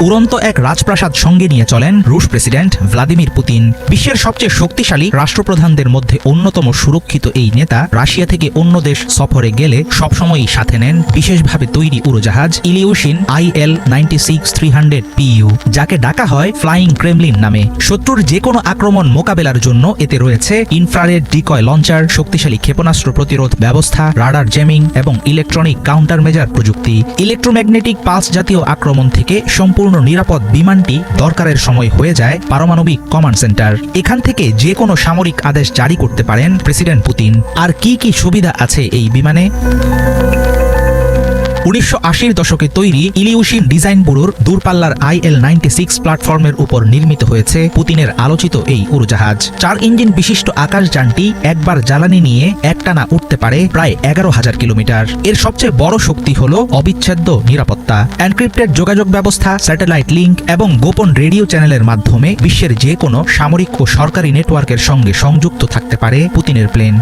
উড়ন্ত এক রাজপ্রাসাদ সঙ্গে নিয়ে চলেন রুশ প্রেসিডেন্ট ভ্লাদিমির পুতিন। বিশ্বের সবচেয়ে শক্তিশালী রাষ্ট্রপ্রধানদের মধ্যে অন্যতম সুরক্ষিত এই নেতা রাশিয়া থেকে অন্য দেশ সফরে গেলে সবসময়ই সাথে নেন বিশেষভাবে তৈরি উড়োজাহাজ ইলিউশিন IL-96-300PU, যাকে ডাকা হয় ফ্লাইং ক্রেমলিন নামে। শত্রুর যে কোনো আক্রমণ মোকাবেলার জন্য এতে রয়েছে ইনফ্রারেড ডিকয় লঞ্চার, শক্তিশালী ক্ষেপণাস্ত্র প্রতিরোধ ব্যবস্থা, রাডার জ্যামিং এবং ইলেকট্রনিক কাউন্টার মেজার প্রযুক্তি। ইলেকট্রোম্যাগনেটিক পালস জাতীয় আক্রমণ থেকে সম্পূর্ণ নিরাপদ বিমানটি দরকারের সময় হয়ে যায় পারমাণবিক কমান্ড সেন্টার। এখান থেকে যে কোনো সামরিক আদেশ জারি করতে পারেন প্রেসিডেন্ট পুতিন। আর কি কি সুবিধা আছে এই বিমানে? 1980-র দশকে তৈরি ইলিউশিন ডিজাইন ব্যুরোর দূরপাল্লার IL-96 প্ল্যাটফর্মের উপর নির্মিত হয়েছে পুতিনের আলোচিত এই উড়োজাহাজ। 4 ইঞ্জিন বিশিষ্ট আকাশযানটি একবার জ্বালানি নিয়ে একটানা উঠতে পারে প্রায় 11,000 কিলোমিটার। এর সবচেয়ে বড় শক্তি হল অবিচ্ছেদ্য নিরাপত্তা। এনক্রিপ্টেড যোগাযোগ ব্যবস্থা, স্যাটেলাইট লিঙ্ক এবং গোপন রেডিও চ্যানেলের মাধ্যমে বিশ্বের যে কোনো সামরিক ও সরকারি নেটওয়ার্কের সঙ্গে সংযুক্ত থাকতে পারে পুতিনের প্লেন।